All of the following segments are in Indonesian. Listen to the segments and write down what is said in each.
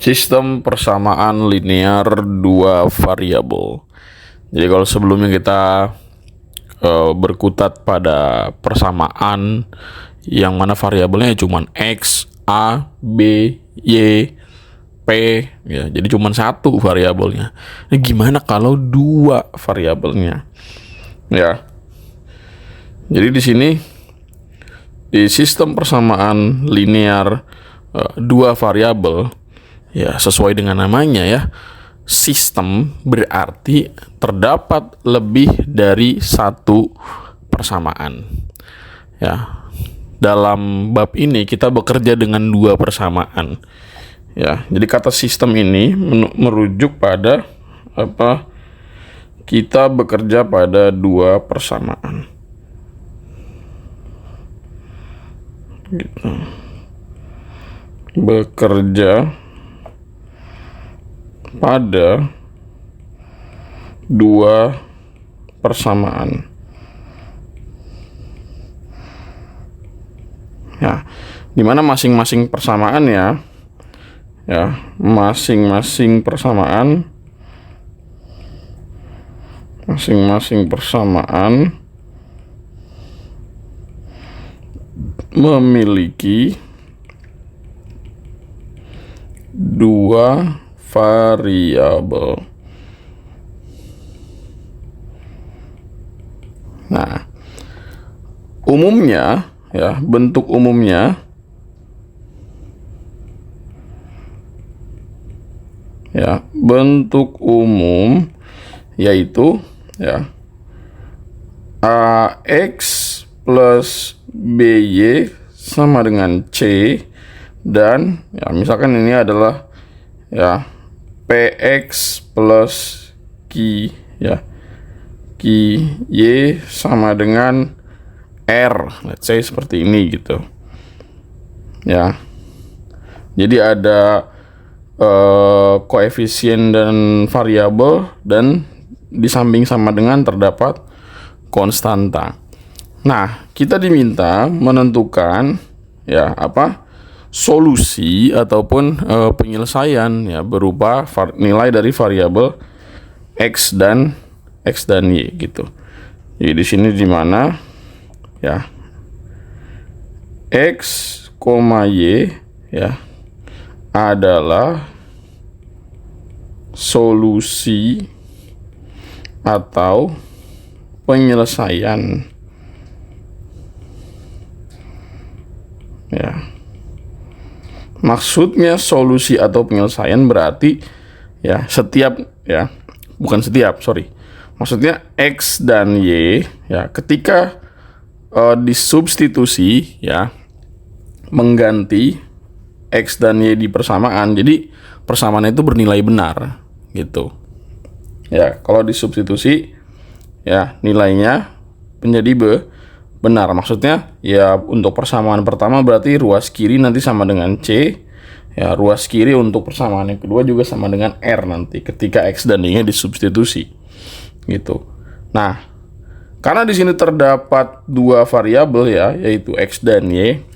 Sistem persamaan linear dua variabel. Jadi kalau sebelumnya kita berkutat pada persamaan yang mana variabelnya cuma X, A, B, Y, P, ya. Jadi cuma satu variabelnya. Nah, gimana kalau dua variabelnya? Ya. Jadi di sini di sistem persamaan linear dua variabel, ya sesuai dengan namanya ya, sistem berarti terdapat lebih dari satu persamaan. Ya, dalam bab ini kita bekerja dengan dua persamaan. Ya, jadi kata sistem ini merujuk pada apa? Kita bekerja pada dua persamaan. Gitu. Bekerja pada dua persamaan. Ya, dimana masing-masing persamaan ya, masing-masing persamaan memiliki dua variabel. Nah, umumnya ya, bentuk umumnya ya, bentuk umum yaitu ya AX plus BY sama dengan C, dan ya misalkan ini adalah ya PX plus Q, ya QY sama dengan R, let's say seperti ini gitu ya. Jadi ada koefisien dan variabel, dan di samping sama dengan terdapat konstanta. Nah, kita diminta menentukan ya solusi ataupun penyelesaian ya berupa nilai dari variabel X dan Y gitu. Jadi di sini di mana ya X, Y ya adalah solusi atau penyelesaian ya. Maksudnya solusi atau penyelesaian berarti ya setiap ya, bukan setiap, maksudnya X dan Y ya ketika disubstitusi ya mengganti X dan Y di persamaan, jadi persamaan itu bernilai benar gitu ya. Kalau disubstitusi ya nilainya menjadi benar, maksudnya ya untuk persamaan pertama berarti ruas kiri nanti sama dengan C ya, ruas kiri untuk persamaan yang kedua juga sama dengan R nanti ketika X dan Y nya disubstitusi gitu. Nah, karena di sini terdapat dua variabel ya, yaitu X dan Y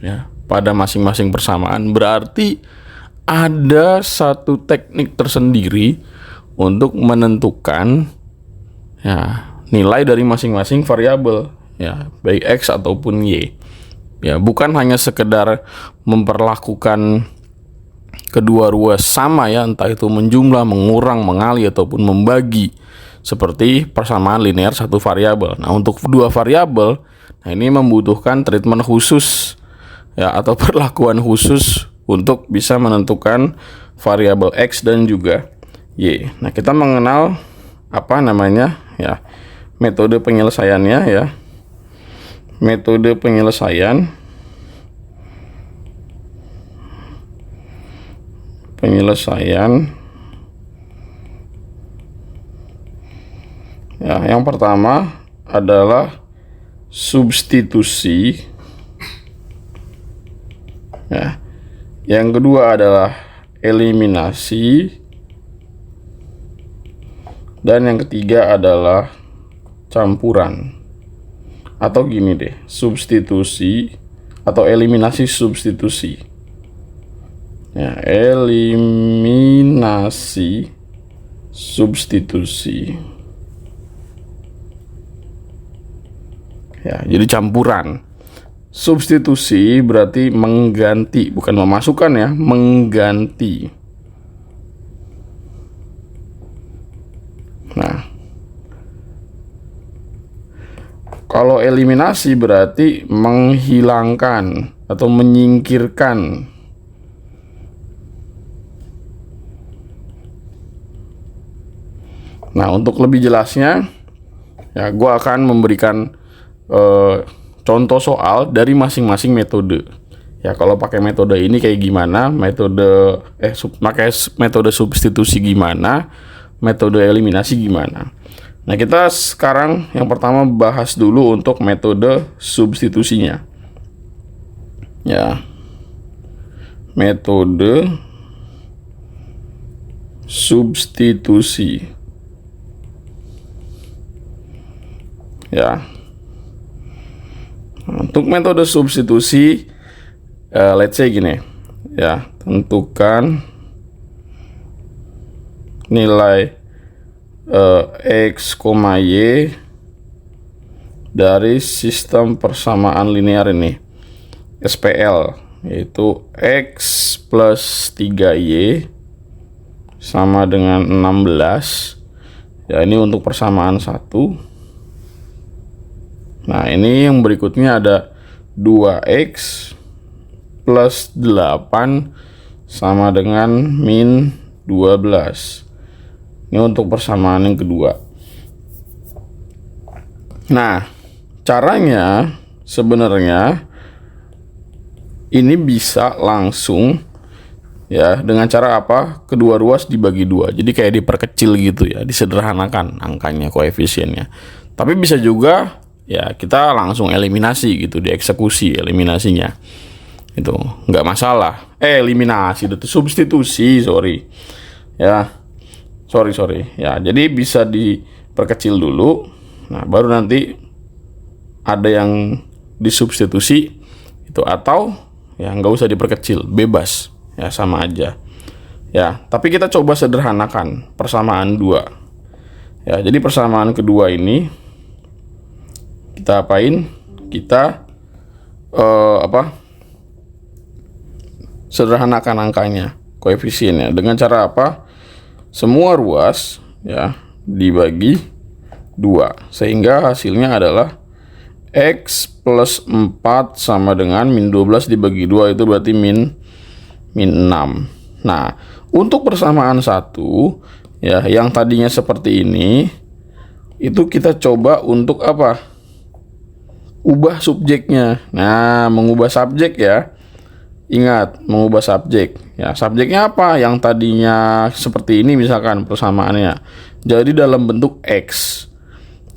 ya pada masing-masing persamaan, berarti ada satu teknik tersendiri untuk menentukan ya nilai dari masing-masing variabel ya, baik X ataupun Y ya. Bukan hanya sekedar memperlakukan kedua ruas sama ya, entah itu menjumlah, mengurang, mengali ataupun membagi seperti persamaan linear satu variabel. Nah, untuk dua variabel, nah ini membutuhkan treatment khusus ya, atau perlakuan khusus untuk bisa menentukan variabel X dan juga Y. Nah, kita mengenal apa namanya ya, metode penyelesaiannya ya. Metode penyelesaian ya, yang pertama adalah substitusi ya, yang kedua adalah eliminasi, dan yang ketiga adalah campuran. Atau gini deh, substitusi atau eliminasi substitusi Ya, eliminasi substitusi. Ya, jadi campuran. Substitusi berarti mengganti, bukan memasukkan ya, mengganti. Nah, kalau eliminasi berarti menghilangkan atau menyingkirkan. Nah, untuk lebih jelasnya, ya, gue akan memberikan contoh soal dari masing-masing metode. Ya, kalau pakai metode ini kayak gimana, pakai metode substitusi gimana, metode eliminasi gimana. Nah, kita sekarang yang pertama bahas dulu untuk metode substitusinya. Ya, metode substitusi. Ya, untuk metode substitusi, let's say gini, ya, tentukan nilai X, Y dari sistem persamaan linear ini, SPL, yaitu X plus 3Y sama dengan 16. Ya, ini untuk persamaan 1. Nah, ini yang berikutnya ada 2X plus 8 sama dengan min 12. Ini untuk persamaan yang kedua. Nah, caranya sebenarnya ini bisa langsung, ya, dengan cara apa? Kedua ruas dibagi 2. Jadi kayak diperkecil gitu ya, disederhanakan angkanya, koefisiennya. Tapi bisa juga, ya, kita langsung eliminasi gitu, dieksekusi eliminasinya. Itu nggak masalah. Eliminasi itu substitusi, ya, sorry. Ya, jadi bisa diperkecil dulu. Nah, baru nanti ada yang disubstitusi itu, atau ya nggak usah diperkecil, bebas, ya, sama aja. Ya, tapi kita coba sederhanakan persamaan 2. Ya, jadi persamaan kedua ini kita apain? Kita sederhanakan angkanya, koefisiennya, dengan cara apa? Semua ruas, ya, dibagi 2, sehingga hasilnya adalah X plus 4 sama dengan min 12 dibagi 2, itu berarti min 6. Nah, untuk persamaan 1, ya, yang tadinya seperti ini, itu kita coba untuk apa? Ubah subjeknya. Nah, mengubah subjek, ya. Ingat, mengubah subjek. Ya, subjeknya apa? Yang tadinya seperti ini misalkan persamaannya, jadi dalam bentuk X.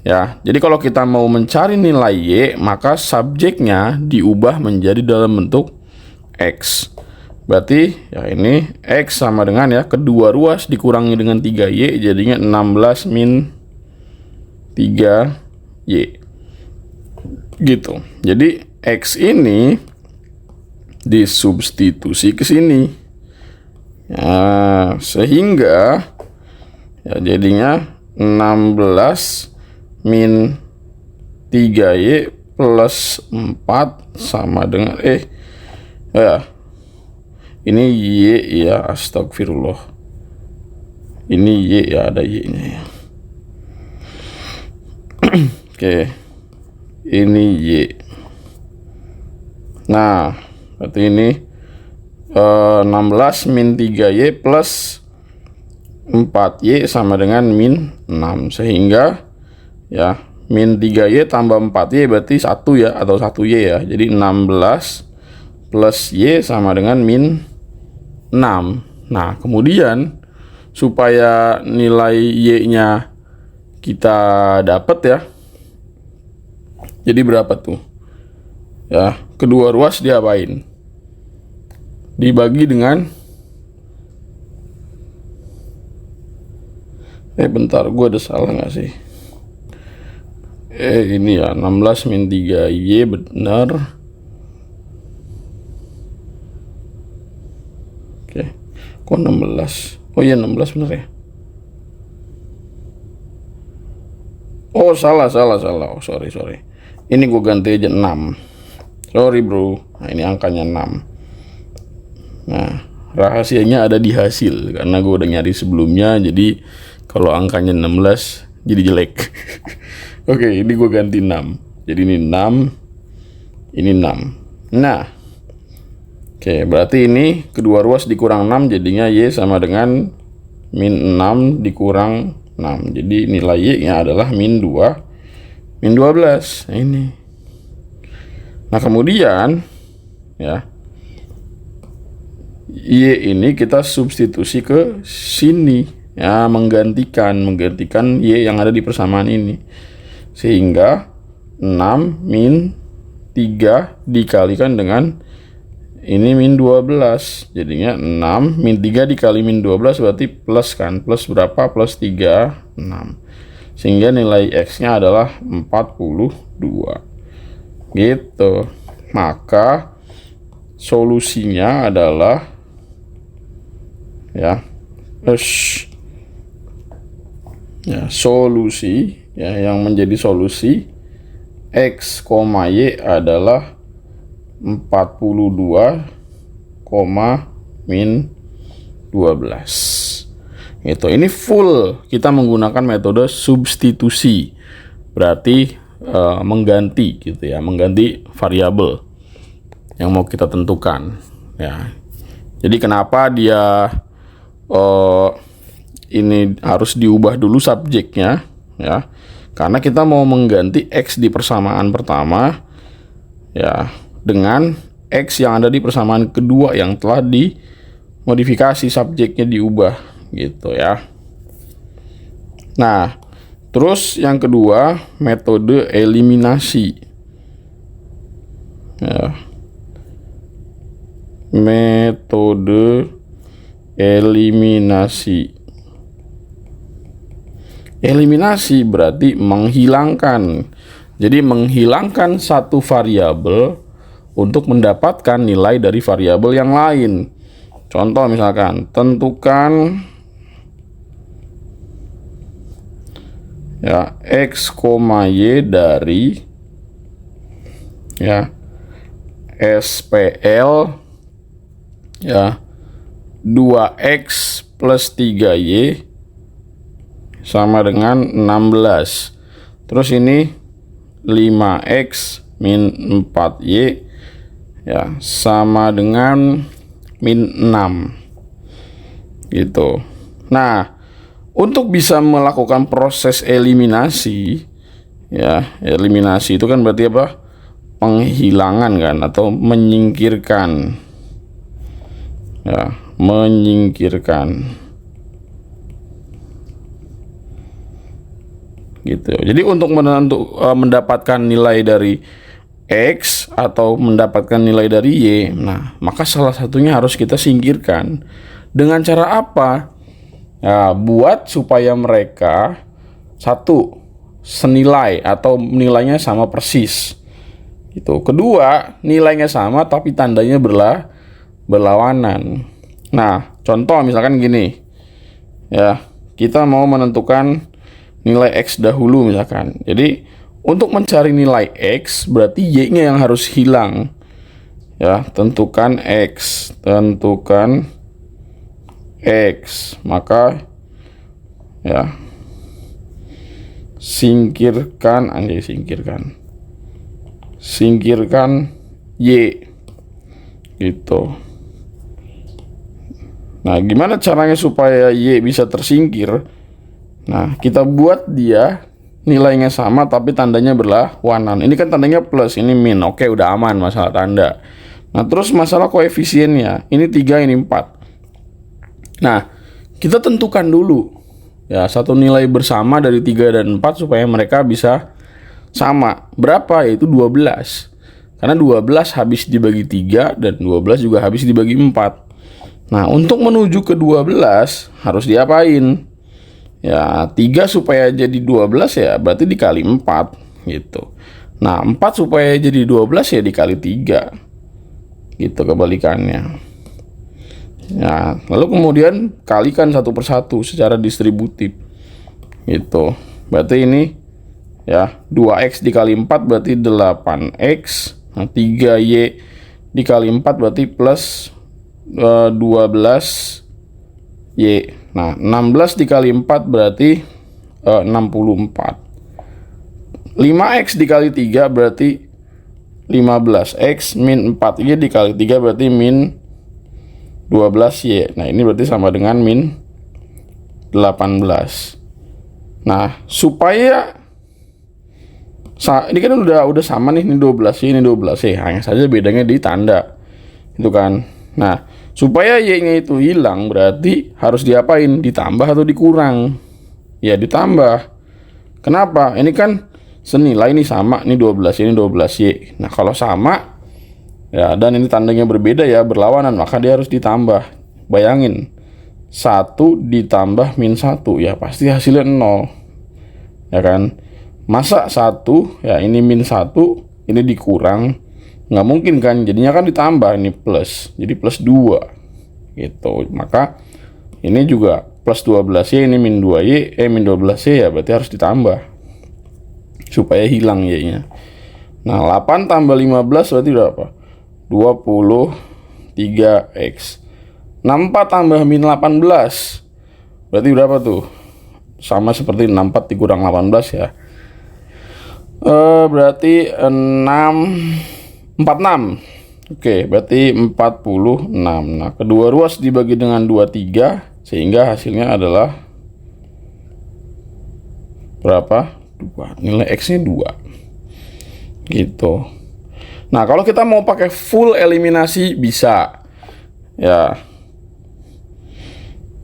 Ya, jadi kalau kita mau mencari nilai Y, maka subjeknya diubah menjadi dalam bentuk X. Berarti ya, ini X sama dengan, ya, kedua ruas dikurangi dengan 3Y, jadinya 16 min 3Y. Gitu. Jadi X ini disubstitusi ke sini. Ya, sehingga, ya, jadinya 16 min 3Y plus 4 sama dengan ya, ini Y, ya, astagfirullah. Ini Y, ya, ada Y-nya, ya. Oke. Ini Y. Nah, berarti ini 16 min 3Y plus 4Y sama dengan min 6. Sehingga, ya, min 3Y tambah 4Y berarti 1, ya, atau 1Y, ya. Jadi 16 plus Y sama dengan min 6. Nah, kemudian supaya nilai Y-nya kita dapat, ya, jadi berapa tuh? Ya, kedua ruas diapain? Dibagi dengan bentar, gue ada salah nggak sih? Ini, ya, 16 min 3Y, benar. Oke, Kok 16? Oh iya 16 bener ya. Oh salah. Oh sorry. Ini gue ganti aja 6. Sorry bro. Nah ini angkanya 6. Nah rahasianya ada di hasil. Karena gue udah nyari sebelumnya. Jadi kalau angkanya 16 jadi jelek. Oke, ini gue ganti 6. Jadi ini 6. Ini 6. Nah, oke, berarti ini kedua ruas dikurang 6 jadinya Y sama dengan min 6 dikurang 6. Jadi nilai Y-nya adalah min 2, min 12. Nah, ini. Nah, kemudian ya Y ini kita substitusi ke sini. Ya, menggantikan Y yang ada di persamaan ini. Sehingga 6 min 3 dikalikan dengan ini min 12. Jadinya 6 min 3 dikali min 12 berarti plus kan. Plus berapa? Plus 3, 6. Sehingga nilai X-nya adalah 42. Gitu. Maka solusinya adalah solusi yang menjadi solusi X, Y adalah 42, min 12. Gitu. Ini full kita menggunakan metode substitusi. Berarti mengganti gitu ya, mengganti variabel yang mau kita tentukan ya. Jadi kenapa dia ini harus diubah dulu subjeknya ya, karena kita mau mengganti X di persamaan pertama ya dengan X yang ada di persamaan kedua yang telah dimodifikasi, subjeknya diubah gitu ya. Nah terus yang kedua metode eliminasi ya. Metode eliminasi. Eliminasi berarti menghilangkan. Jadi menghilangkan satu variabel untuk mendapatkan nilai dari variabel yang lain. Contoh misalkan, tentukan ya X, Y dari ya SPL ya 2X plus 3Y sama dengan 16. Terus ini 5X min 4Y ya sama dengan min 6 gitu. Nah untuk bisa melakukan proses eliminasi ya, eliminasi itu kan berarti apa? Penghilangan kan, atau menyingkirkan ya, menyingkirkan gitu. Jadi untuk mendapatkan nilai dari X atau mendapatkan nilai dari Y, nah maka salah satunya harus kita singkirkan. Dengan cara apa? Ya, buat supaya mereka satu senilai atau nilainya sama persis gitu. Kedua, nilainya sama tapi tandanya berlawanan. Nah contoh misalkan gini ya, kita mau menentukan nilai X dahulu misalkan. Jadi untuk mencari nilai X berarti Y-nya yang harus hilang ya. Tentukan X, maka ya singkirkan Y gitu. Nah gimana caranya supaya Y bisa tersingkir? Nah kita buat dia nilainya sama tapi tandanya berlawanan. Ini kan tandanya plus, ini min. Oke, udah aman masalah tanda. Nah terus masalah koefisiennya, ini 3, ini 4. Nah kita tentukan dulu ya satu nilai bersama dari 3 dan 4 supaya mereka bisa sama. Berapa? Yaitu 12. Karena 12 habis dibagi 3 dan 12 juga habis dibagi 4. Nah untuk menuju ke 12 harus diapain? Ya 3 supaya jadi 12 ya berarti dikali 4 gitu. Nah 4 supaya jadi 12 ya dikali 3 gitu kebalikannya. Nah, lalu kemudian kalikan satu persatu secara distributif. Gitu. Berarti ini ya 2x dikali 4 berarti 8x. Nah, 3y dikali 4 berarti plus 12y. Nah, 16 dikali 4 berarti 64. 5x dikali 3 berarti 15x, min 4y dikali 3 berarti min 12y. Nah, ini berarti sama dengan min 18. Nah, supaya ini kan udah sama nih, ini 12y, ini 12y. Hanya saja bedanya di tanda. Itu kan. Nah, supaya y-nya itu hilang berarti harus diapain? Ditambah atau dikurang? Ya, ditambah. Kenapa? Ini kan senilai, ini sama, ini 12, ini 12y. Nah, kalau sama ya, dan ini tandanya berbeda ya, berlawanan, maka dia harus ditambah. Bayangin, 1 ditambah min 1 ya pasti hasilnya 0. Ya kan? Masa 1 ya ini min 1, ini dikurang, nggak mungkin kan, jadinya kan ditambah, ini plus, jadi plus 2 gitu. Maka ini juga plus 12y, ini min 2y, min 12y ya berarti harus ditambah supaya hilang y-nya. Nah, 8 tambah 15 berarti berapa? 23x. 64 tambah min 18 berarti berapa tuh? Sama seperti 64 dikurang 18 ya. Berarti 46. Oke, berarti 46. Nah, kedua ruas dibagi dengan 23 sehingga hasilnya adalah berapa? 2. Nilai x-nya 2. Gitu. Nah, kalau kita mau pakai full eliminasi bisa. Ya.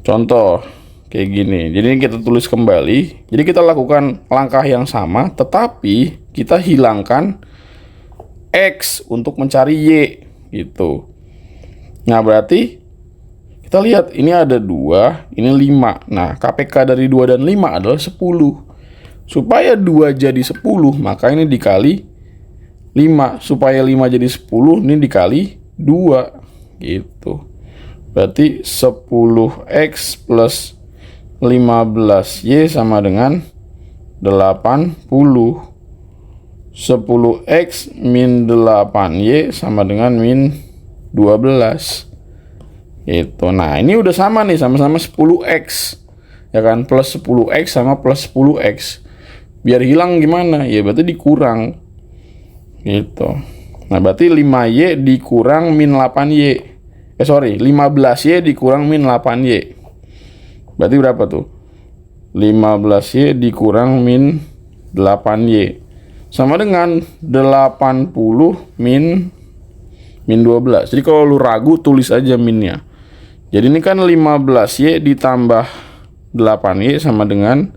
Contoh kayak gini. Jadi kita tulis kembali. Jadi kita lakukan langkah yang sama, tetapi kita hilangkan x untuk mencari y gitu. Nah, berarti kita lihat ini ada 2, ini 5. Nah, KPK dari 2 dan 5 adalah 10. Supaya 2 jadi 10, maka ini dikali 5. Supaya 5 jadi 10, ini dikali 2. Gitu. Berarti 10x plus 15y sama dengan 80. 10x min 8y sama dengan min 12. Gitu. Nah, ini udah sama nih, sama-sama 10x. Ya kan, plus 10x sama plus 10x. Biar hilang gimana? Ya berarti dikurang. Gitu. Nah, berarti 5y dikurang min 8y. 15y dikurang min 8y. Berarti berapa tuh? 15y dikurang min 8y. Sama dengan 80 min 12. Jadi kalau lu ragu tulis aja minnya. Jadi ini kan 15y ditambah 8y sama dengan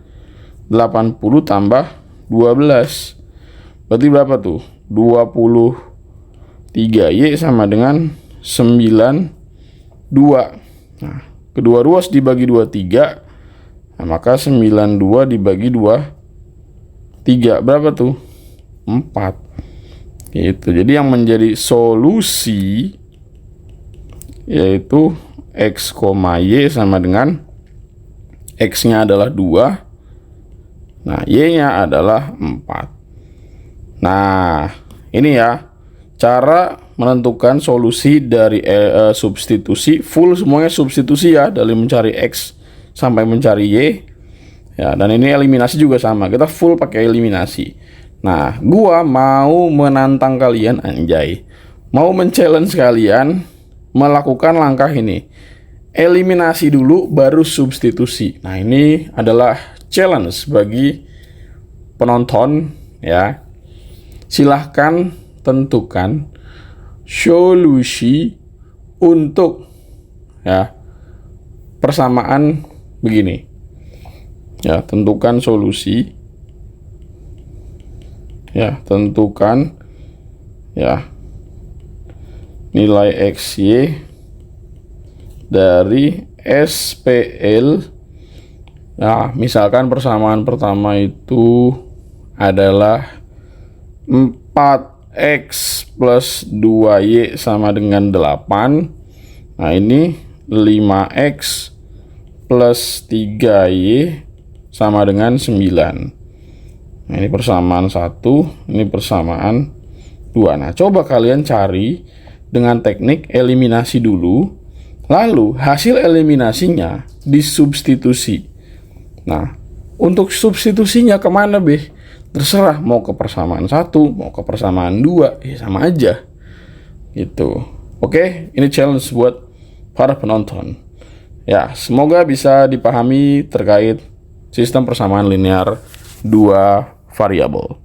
80 tambah 12. Berarti berapa tuh? 23y sama dengan 92. Nah, kedua ruas dibagi 23. Nah, maka 92 dibagi 23 berapa tuh? 4. Gitu. Jadi yang menjadi solusi yaitu x, y sama dengan x-nya adalah 2. Nah, y-nya adalah 4. Nah, ini ya cara menentukan solusi dari substitusi. Full semuanya substitusi ya, dari mencari x sampai mencari y. Ya, dan ini eliminasi juga sama. Kita full pakai eliminasi. Nah, gua mau menantang kalian, anjay. Mau men-challenge kalian melakukan langkah ini. Eliminasi dulu baru substitusi. Nah, ini adalah challenge bagi penonton ya. Silahkan tentukan solusi untuk ya persamaan begini. Ya, tentukan solusi. Ya, tentukan ya nilai XY dari SPL. Nah, misalkan persamaan pertama itu adalah 4x plus 2y sama dengan 8. Nah, ini 5x plus 3y sama dengan 9. Nah, ini persamaan 1, ini persamaan 2. Nah, coba kalian cari dengan teknik eliminasi dulu, lalu hasil eliminasinya disubstitusi. Nah, untuk substitusinya kemana, Beh? Terserah, mau ke persamaan 1, mau ke persamaan 2, ya sama aja. Gitu. Oke, ini challenge buat para penonton. Ya, semoga bisa dipahami terkait sistem persamaan linear dua variabel.